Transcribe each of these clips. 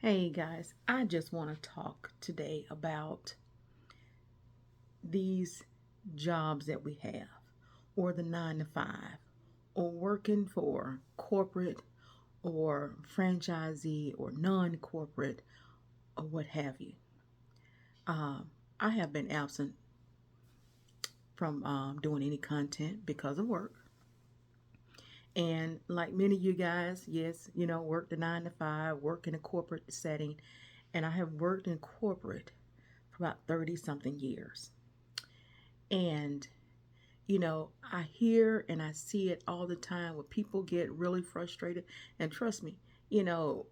Hey guys, I just want to talk today about these jobs that we have, or the 9 to 5, or working for corporate or franchisee or non corporate or what have you. I have been absent from doing any content because of work. And like many of you guys, yes, work the 9 to 5, work in a corporate setting. And I have worked in corporate for about 30 something years. And, I hear and I see it all the time where people get really frustrated. And trust me, you know,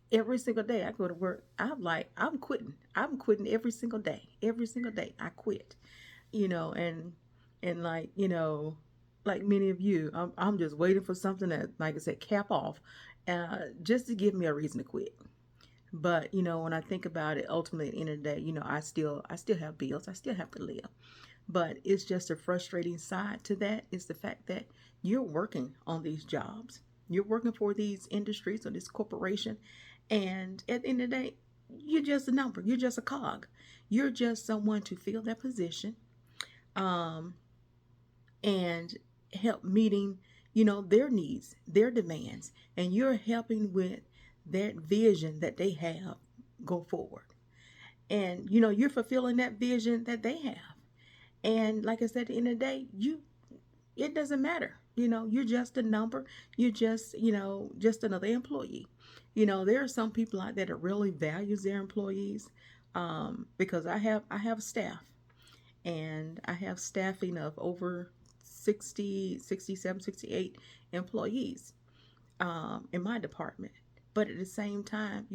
every single day I go to work, I'm like, I'm quitting. I'm quitting every single day. Every single day I quit, you know, and like many of you, I'm just waiting for something that, like I said, cap off, just to give me a reason to quit. But when I think about it, ultimately at the end of the day, I still have bills. I still have to live. But it's just a frustrating side to that is the fact that you're working on these jobs. You're working for these industries or this corporation. And at the end of the day, you're just a number. You're just a cog. You're just someone to fill that position, um, and help meeting, their needs, their demands. And you're helping with that vision that they have go forward. And, you're fulfilling that vision that they have. And like I said, at the end of the day, it doesn't matter. You're just a number. You're just another employee. There are some people out there that really values their employees, because I have staff, and I have staffing of over 60, 67, 68 employees, in my department. But at the same time,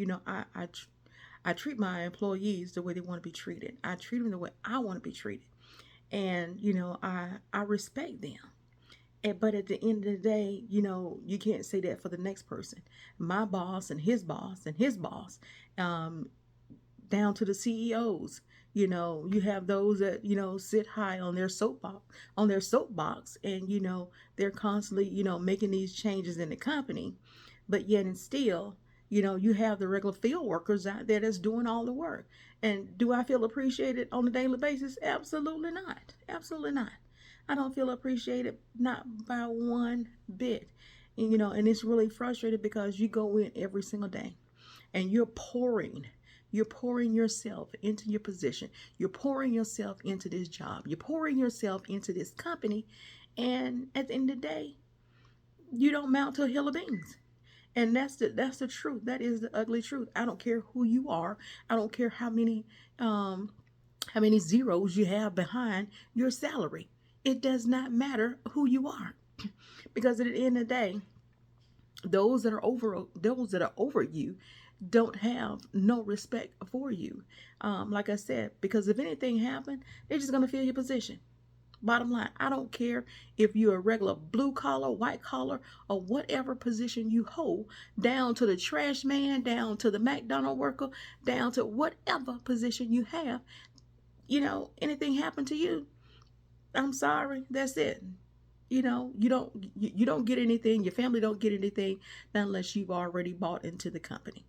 I treat my employees the way they want to be treated. I treat them the way I want to be treated. And I respect them. But at the end of the day, you can't say that for the next person. My boss and his boss and his boss, um, down to the CEOs. You have those that sit high on their soapbox, and they're constantly making these changes in the company, but yet and still, you have the regular field workers out there that's doing all the work. And do I feel appreciated on a daily basis? Absolutely not. Absolutely not. I don't feel appreciated, not by one bit. And it's really frustrating because you go in every single day and you're pouring yourself into your position. You're pouring yourself into this job. You're pouring yourself into this company. And at the end of the day, you don't mount to a hill of beans. And that's the truth. That is the ugly truth. I don't care who you are. I don't care how many zeros you have behind your salary. It does not matter who you are. Because at the end of the day, those that are over you don't have no respect for you. Like I said, because if anything happened, they're just gonna fill your position. Bottom line, I don't care if you're a regular blue collar, white collar, or whatever position you hold, down to the trash man, down to the McDonald worker, down to whatever position you have. Anything happen to you, I'm sorry, that's it. You don't get anything. Your family don't get anything unless you've already bought into the company.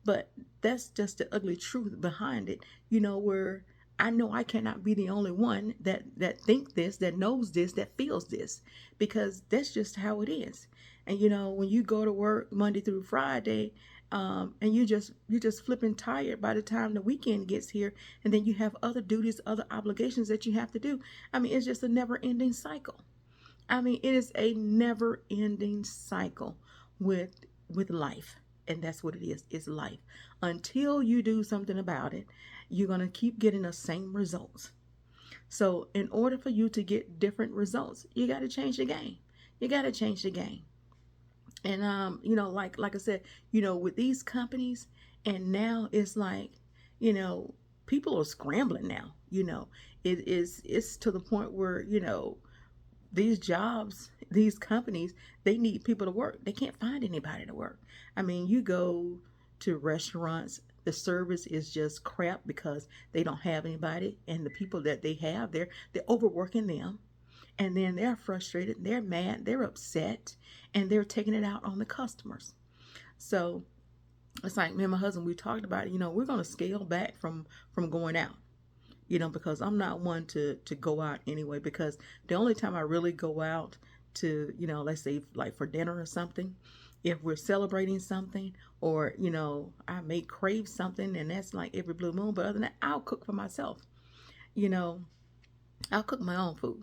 But that's just the ugly truth behind it. Where I know I cannot be the only one that think this, that knows this, that feels this, because that's just how it is. And when you go to work Monday through Friday, and you're just flipping tired by the time the weekend gets here, and then you have other duties, other obligations that you have to do. I mean, it's just a never-ending cycle. I mean, it is a never-ending cycle with life. And that's what it is. It's life. Until you do something about it, you're going to keep getting the same results. So, in order for you to get different results, you got to change the game. You got to change the game. And like I said, with these companies, and now it's like, you know, people are scrambling now. It's to the point where these jobs, these companies, they need people to work. They can't find anybody to work. I mean, you go to restaurants, the service is just crap because they don't have anybody, and the people that they have there, they're overworking them, and then they're frustrated, they're mad, they're upset, and they're taking it out on the customers. So It's like me and my husband, we talked about it, we're going to scale back from going out, because I'm not one to go out anyway, because the only time I really go out to, let's say like for dinner or something, if we're celebrating something, or, I may crave something, and that's like every blue moon. But other than that, I'll cook for myself. You know, I'll cook my own food.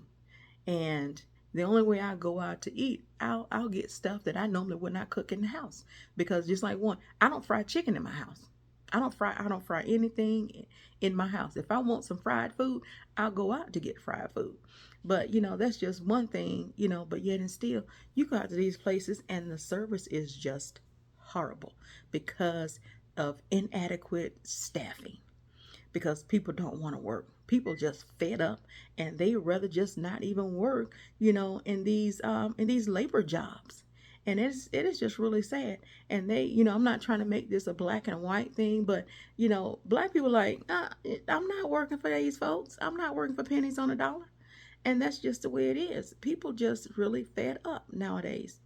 And the only way I go out to eat, I'll get stuff that I normally would not cook in the house. Because just like one, I don't fry chicken in my house. I don't fry anything in my house. If I want some fried food, I'll go out to get fried food. But that's just one thing, but yet and still you go out to these places and the service is just horrible because of inadequate staffing, because people don't want to work. People just fed up, and they rather just not even work, in these labor jobs. And it is just really sad. And I'm not trying to make this a black and white thing, but black people like, I'm not working for these folks. I'm not working for pennies on a dollar. And that's just the way it is. People just really fed up nowadays.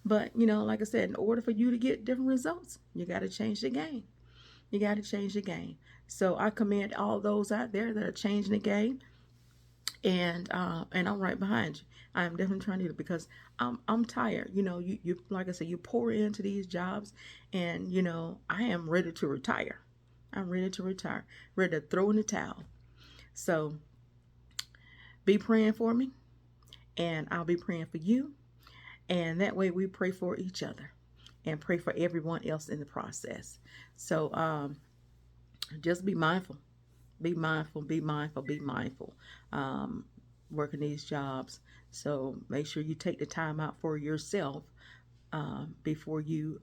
But like I said, in order for you to get different results, you got to change the game. You got to change the game. So I commend all those out there that are changing the game, and I'm right behind you. I'm definitely trying to do it because I'm tired. You like I said, you pour into these jobs, and I am ready to retire. I'm ready to retire, ready to throw in the towel. So be praying for me, and I'll be praying for you, and that way we pray for each other and pray for everyone else in the process. So just be mindful. Be mindful, be mindful, be mindful. Um, Working these jobs. So make sure you take the time out for yourself before you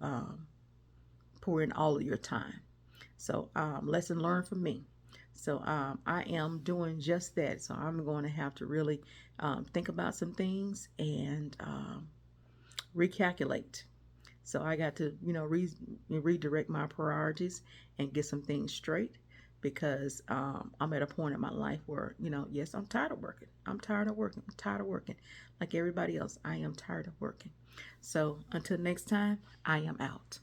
pour in all of your time. So lesson learned from me. So I am doing just that. So I'm going to have to really think about some things and recalculate. So I got to, redirect my priorities and get some things straight, because I'm at a point in my life where, yes, I'm tired of working. I'm tired of working. I'm tired of working. Like everybody else, I am tired of working. So until next time, I am out.